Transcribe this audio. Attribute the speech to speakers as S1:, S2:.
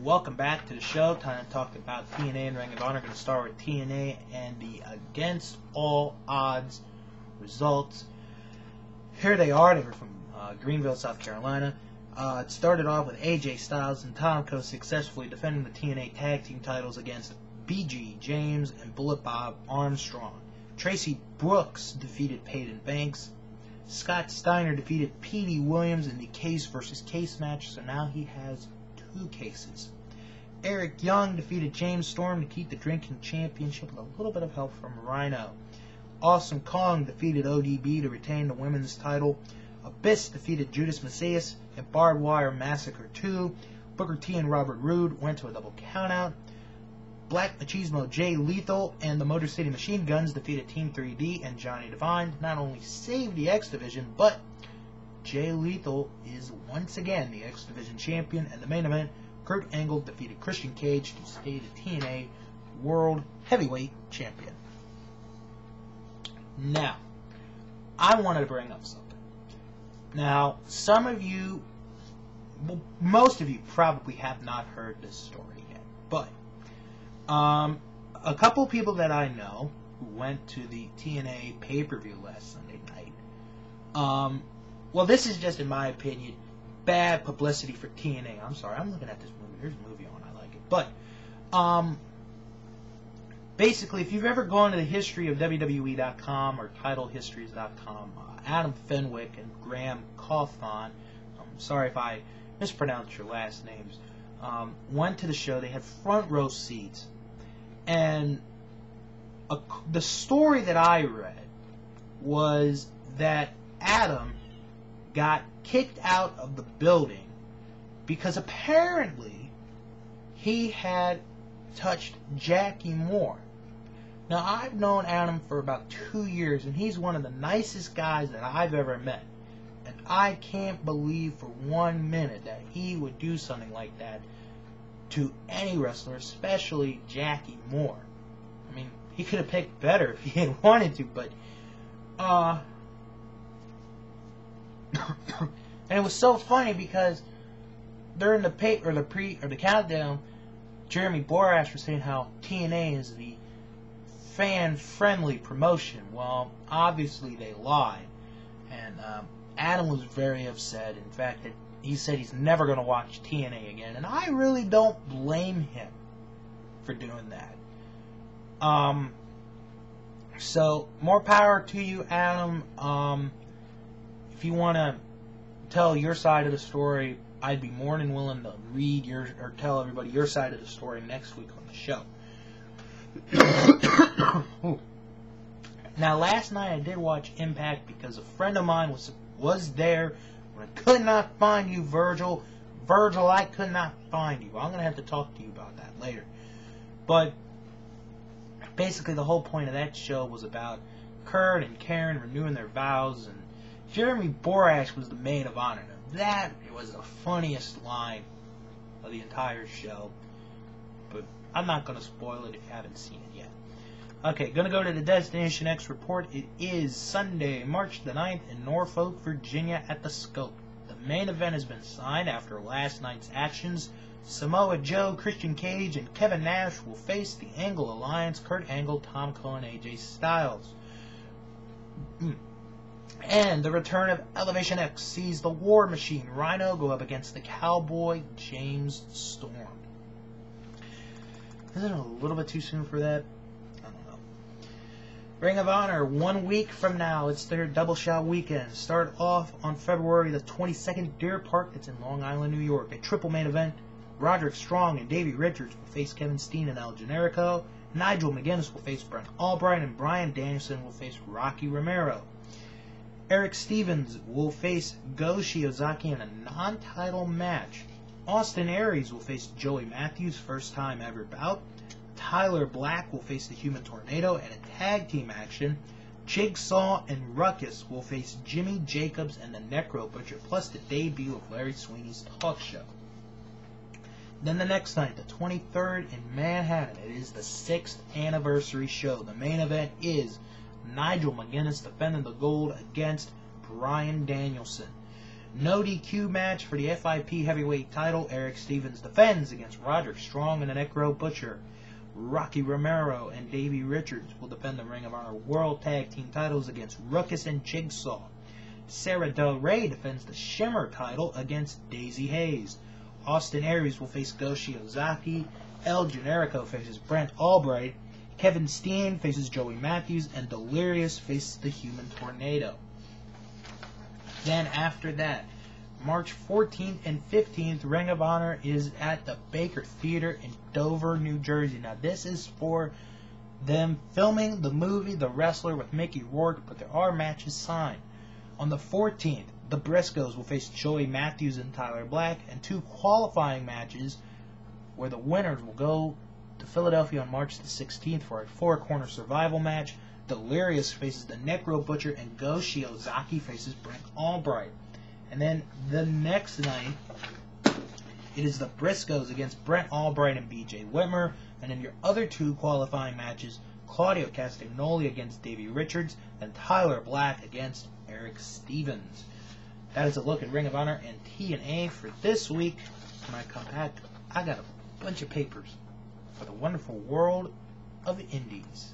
S1: welcome back to the show. Time to talk about TNA and Ring of Honor. Going to start with TNA and the against all odds results. Here they are. They were from Greenville, South Carolina. It started off with AJ Styles and Tomko successfully defending the TNA Tag Team titles against BG James and Bullet Bob Armstrong. Tracy Brooks defeated Peyton Banks. Scott Steiner defeated Petey Williams in the Case versus Case match, so now he has 2 cases. Eric Young defeated James Storm to keep the drinking championship with a little bit of help from Rhino. Awesome Kong defeated ODB to retain the women's title. Abyss defeated Judas Macias and Barbed Wire Massacre 2. Booker T and Robert Roode went to a double countout. Black Machismo Jay Lethal and the Motor City Machine Guns defeated Team 3D and Johnny Devine to not only save the X Division, but Jay Lethal is once again the X Division champion. And the main event, Kurt Angle defeated Christian Cage to stay the TNA World Heavyweight Champion. Now, I wanted to bring up something. Now, some of you, well, most of you probably have not heard this story yet, but a couple people that I know who went to the TNA pay-per-view last Sunday night, well, this is just, in my opinion, bad publicity for TNA. I'm sorry, I'm looking at this movie. There's a movie on, I like it. But, basically, if you've ever gone to the history of WWE.com or TitleHistories.com, Adam Fenwick and Graham Cawthon, I'm sorry if I mispronounced your last names, went to the show. They had front row seats. And the story that I read was that Adam got kicked out of the building because apparently he had touched Jackie Moore. Now, I've known Adam for about 2 years, and he's one of the nicest guys that I've ever met. And I can't believe for 1 minute that he would do something like that to any wrestler, especially Jackie Moore. I mean, he could have picked better if he had wanted to, but and it was so funny because during the the countdown, Jeremy Borash was saying how TNA is the fan-friendly promotion. Well, obviously they lied, and Adam was very upset. In fact, that he said he's never going to watch TNA again, and I really don't blame him for doing that. So more power to you, Adam. If you want to tell your side of the story, I'd be more than willing to read or tell everybody your side of the story next week on the show. Now, last night I did watch Impact because a friend of mine was there. When I could not find you, Virgil. Virgil, I could not find you. I'm going to have to talk to you about that later. But basically the whole point of that show was about Kurt and Karen renewing their vows, and Jeremy Borash was the maid of honor. Now, that was the funniest line of the entire show. But I'm not going to spoil it if you haven't seen it yet. Okay, going to go to the Destination X report. It is Sunday, March the 9th in Norfolk, Virginia at the Scope. The main event has been signed after last night's actions. Samoa Joe, Christian Cage, and Kevin Nash will face the Angle Alliance, Kurt Angle, Tomko, and AJ Styles. And the return of Elevation X sees the War Machine, Rhino, go up against the Cowboy, James Storm. Isn't it a little bit too soon for that? I don't know. Ring of Honor, 1 week from now, it's their Double Shot weekend. Start off on February the 22nd, Deer Park. It's in Long Island, New York. A triple main event. Roderick Strong and Davey Richards will face Kevin Steen and El Generico. Nigel McGuinness will face Brent Albright, and Bryan Danielson will face Rocky Romero. Eric Stevens will face Go Shiozaki in a non-title match. Austin Aries will face Joey Matthews, first time ever bout. Tyler Black will face the Human Tornado, and a tag team action. Jigsaw and Ruckus will face Jimmy Jacobs and the Necro Butcher, plus the debut of Larry Sweeney's talk show. Then the next night, the 23rd in Manhattan, it is the 6th anniversary show. The main event is Nigel McGuinness defending the gold against Bryan Danielson. No DQ match for the FIP heavyweight title. Eric Stevens defends against Roderick Strong and the Necro Butcher. Rocky Romero and Davey Richards will defend the Ring of Honor World Tag Team titles against Ruckus and Jigsaw. Sarah Del Rey defends the Shimmer title against Daisy Hayes. Austin Aries will face Go Shiozaki. El Generico faces Brent Albright. Kevin Steen faces Joey Matthews. And Delirious faces the Human Tornado. Then after that, March 14th and 15th, Ring of Honor is at the Baker Theater in Dover, New Jersey. Now, this is for them filming the movie The Wrestler with Mickey Rourke, but there are matches signed. On the 14th, the Briscoes will face Joey Matthews and Tyler Black, and 2 qualifying matches where the winners will go to Philadelphia on March the 16th for a 4-corner survival match. Delirious faces the Necro Butcher, and Go Shiozaki faces Brent Albright. And then the next night, it is the Briscoes against Brent Albright and BJ Whitmer. And then your other 2 qualifying matches, Claudio Castagnoli against Davey Richards, and Tyler Black against Eric Stevens. That is a look at Ring of Honor and TNA for this week. When I come back, I got a bunch of papers for the wonderful world of indies.